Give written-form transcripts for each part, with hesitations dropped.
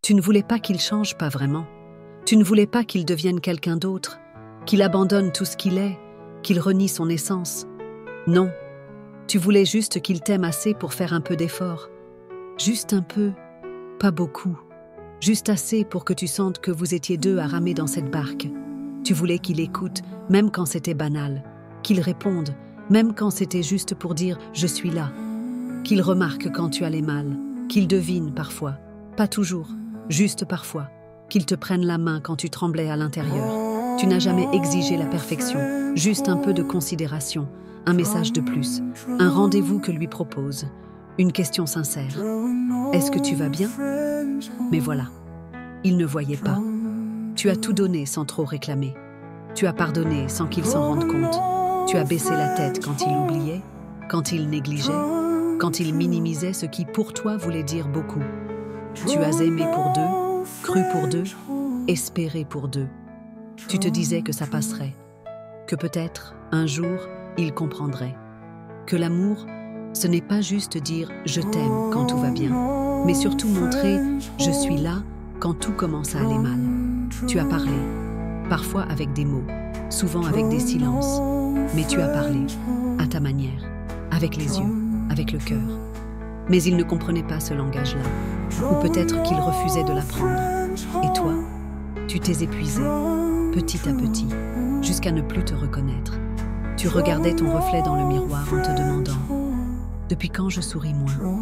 Tu ne voulais pas qu'il change, pas vraiment. Tu ne voulais pas qu'il devienne quelqu'un d'autre, qu'il abandonne tout ce qu'il est, qu'il renie son essence. Non, tu voulais juste qu'il t'aime assez pour faire un peu d'effort. Juste un peu, pas beaucoup. Juste assez pour que tu sentes que vous étiez deux à ramer dans cette barque. Tu voulais qu'il écoute, même quand c'était banal. Qu'il réponde, même quand c'était juste pour dire « je suis là ». Qu'il remarque quand tu allais mal. Qu'il devine parfois, pas toujours, juste parfois. Qu'il te prenne la main quand tu tremblais à l'intérieur. Tu n'as jamais exigé la perfection, juste un peu de considération, un message de plus, un rendez-vous que lui propose, une question sincère. Est-ce que tu vas bien? Mais voilà, il ne voyait pas. Tu as tout donné sans trop réclamer. Tu as pardonné sans qu'il s'en rende compte. Tu as baissé la tête quand il oubliait, quand il négligeait, quand il minimisait ce qui pour toi voulait dire beaucoup. Tu as aimé pour deux, cru pour deux, espéré pour deux. Tu te disais que ça passerait, que peut-être, un jour, il comprendrait. Que l'amour, ce n'est pas juste dire « je t'aime » quand tout va bien, mais surtout montrer « je suis là » quand tout commence à aller mal. Tu as parlé, parfois avec des mots, souvent avec des silences, mais tu as parlé, à ta manière, avec les yeux, avec le cœur. Mais il ne comprenait pas ce langage-là, ou peut-être qu'il refusait de l'apprendre. Et toi, tu t'es épuisé, petit à petit, jusqu'à ne plus te reconnaître. Tu regardais ton reflet dans le miroir en te demandant « Depuis quand je souris moins?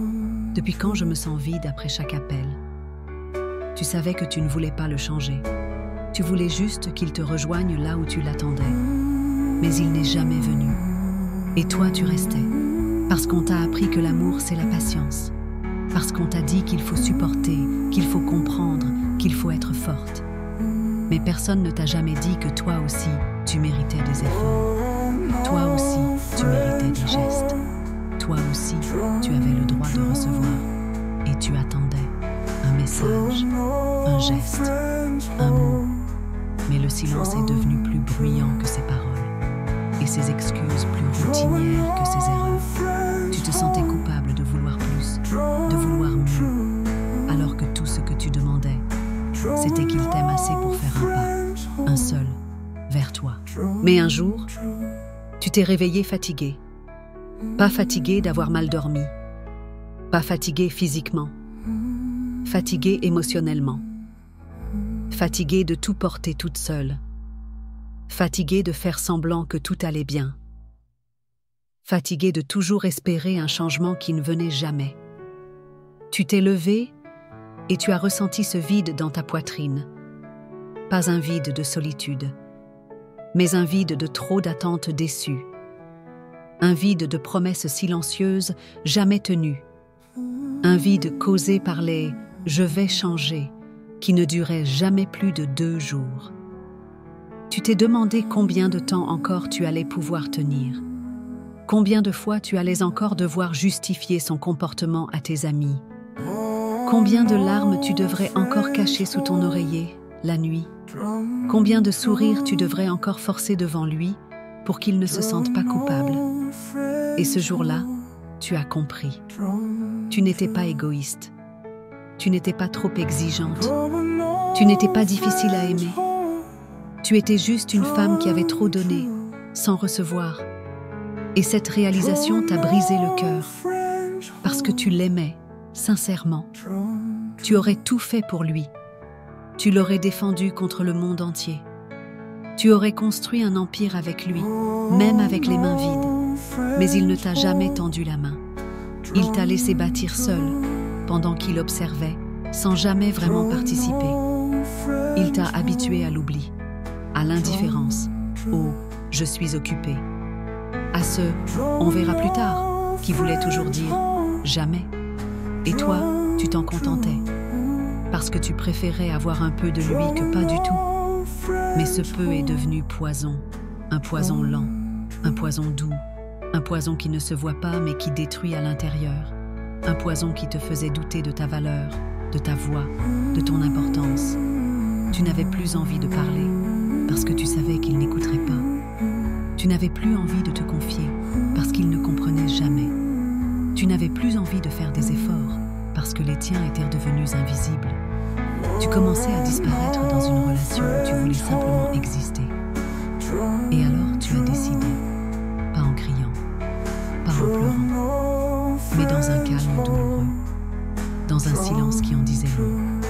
Depuis quand je me sens vide après chaque appel ?» Tu savais que tu ne voulais pas le changer. Tu voulais juste qu'il te rejoigne là où tu l'attendais. Mais il n'est jamais venu. Et toi, tu restais. Parce qu'on t'a appris que l'amour, c'est la patience. Parce qu'on t'a dit qu'il faut supporter, qu'il faut comprendre, qu'il faut être forte. Mais personne ne t'a jamais dit que toi aussi, tu méritais des efforts. Toi aussi, tu méritais des gestes. Toi aussi, tu avais le droit de recevoir. Et tu attendais un message, un geste, un mot. Mais le silence est devenu plus bruyant que ses paroles. Et ses excuses plus routinières que ses erreurs. Tu te sentais coupable de vouloir plus, de vouloir mieux. Alors que tout ce que tu demandais, c'était qu'il t'aime assez pour faire un pas, un seul, vers toi. Mais un jour, tu t'es réveillé fatigué. Pas fatigué d'avoir mal dormi. Pas fatigué physiquement. Fatigué émotionnellement. Fatigué de tout porter toute seule. Fatigué de faire semblant que tout allait bien. Fatigué de toujours espérer un changement qui ne venait jamais. Tu t'es levé et tu as ressenti ce vide dans ta poitrine. Pas un vide de solitude, mais un vide de trop d'attentes déçues. Un vide de promesses silencieuses jamais tenues. Un vide causé par les « je vais changer » qui ne durait jamais plus de 2 jours. Tu t'es demandé combien de temps encore tu allais pouvoir tenir. Combien de fois tu allais encore devoir justifier son comportement à tes amis. Combien de larmes tu devrais encore cacher sous ton oreiller, la nuit. Combien de sourires tu devrais encore forcer devant lui pour qu'il ne se sente pas coupable. Et ce jour-là, tu as compris. Tu n'étais pas égoïste. Tu n'étais pas trop exigeante. Tu n'étais pas difficile à aimer. Tu étais juste une femme qui avait trop donné, sans recevoir. Et cette réalisation t'a brisé le cœur. Parce que tu l'aimais, sincèrement. Tu aurais tout fait pour lui. Tu l'aurais défendu contre le monde entier. Tu aurais construit un empire avec lui, même avec les mains vides. Mais il ne t'a jamais tendu la main. Il t'a laissé bâtir seul, pendant qu'il observait, sans jamais vraiment participer. Il t'a habitué à l'oubli, à l'indifférence, au « je suis occupé », à ce « on verra plus tard » qui voulait toujours dire « jamais ». Et toi, tu t'en contentais, parce que tu préférais avoir un peu de lui que pas du tout. Mais ce peu est devenu poison, un poison lent, un poison doux, un poison qui ne se voit pas mais qui détruit à l'intérieur, un poison qui te faisait douter de ta valeur, de ta voix, de ton importance. Tu n'avais plus envie de parler, parce que tu savais qu'il n'écouterait pas. Tu n'avais plus envie de te confier, parce qu'il ne comprenait jamais. Tu n'avais plus envie de faire des efforts, parce que les tiens étaient devenus invisibles. Tu commençais à disparaître dans une relation où tu voulais simplement exister. Et alors tu as décidé, pas en criant, pas en pleurant, mais dans un calme douloureux, dans un silence qui en disait long.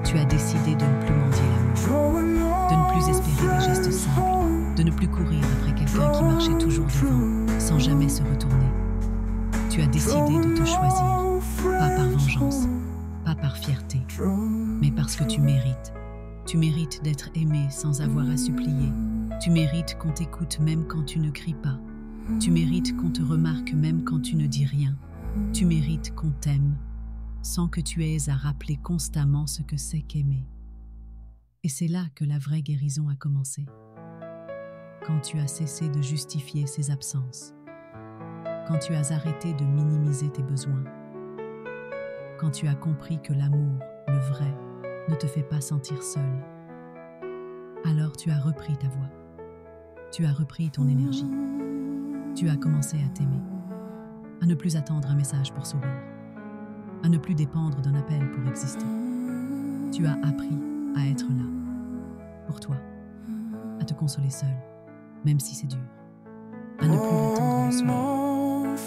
Tu as décidé de ne plus mendier l'amour, de ne plus espérer des gestes simples, de ne plus courir après quelqu'un qui marchait toujours devant, sans jamais se retourner. Tu as décidé de te choisir, pas par vengeance, pas par fierté, mais parce que tu mérites. Tu mérites d'être aimé sans avoir à supplier. Tu mérites qu'on t'écoute même quand tu ne cries pas. Tu mérites qu'on te remarque même quand tu ne dis rien. Tu mérites qu'on t'aime sans que tu aies à rappeler constamment ce que c'est qu'aimer. Et c'est là que la vraie guérison a commencé. Quand tu as cessé de justifier ses absences. Quand tu as arrêté de minimiser tes besoins. Quand tu as compris que l'amour, le vrai, ne te fait pas sentir seul. Alors tu as repris ta voix. Tu as repris ton énergie. Tu as commencé à t'aimer. À ne plus attendre un message pour sourire. À ne plus dépendre d'un appel pour exister. Tu as appris à être là, pour toi, à te consoler seul, même si c'est dur. À ne plus attendre le soir.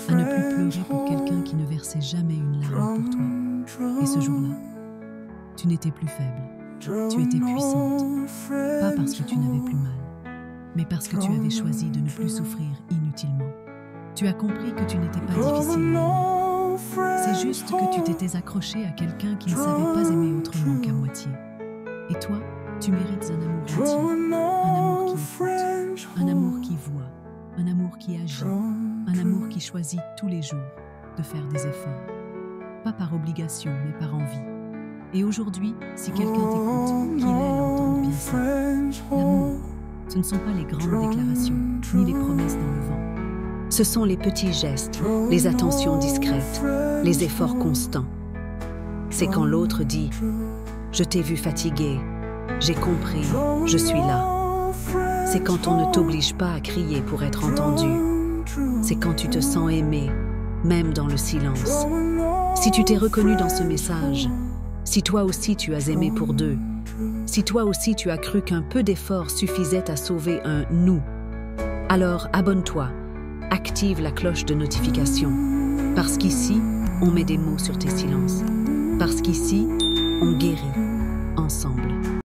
À ne plus pleurer pour quelqu'un qui ne versait jamais une larme pour toi. Et ce jour-là, tu n'étais plus faible, tu étais puissante, pas parce que tu n'avais plus mal, mais parce que tu avais choisi de ne plus souffrir inutilement. Tu as compris que tu n'étais pas difficile à aimer. C'est juste que tu t'étais accroché à quelqu'un qui ne savait pas aimer autrement qu'à moitié. Et toi, tu mérites un amour entier, un amour qui écoute, un amour qui voit, un amour qui agit, un amour qui choisit tous les jours de faire des efforts, pas par obligation mais par envie. Et aujourd'hui, si quelqu'un t'écoute, qu'il elle entende bien ça. L'amour, ce ne sont pas les grandes déclarations, ni les promesses dans le vent. Ce sont les petits gestes, les attentions discrètes, les efforts constants. C'est quand l'autre dit « Je t'ai vu fatigué, j'ai compris, je suis là ». C'est quand on ne t'oblige pas à crier pour être entendu. C'est quand tu te sens aimé, même dans le silence. Si tu t'es reconnu dans ce message, si toi aussi tu as aimé pour deux, si toi aussi tu as cru qu'un peu d'effort suffisait à sauver un « nous », alors abonne-toi, active la cloche de notification, parce qu'ici, on met des mots sur tes silences, parce qu'ici, on guérit ensemble.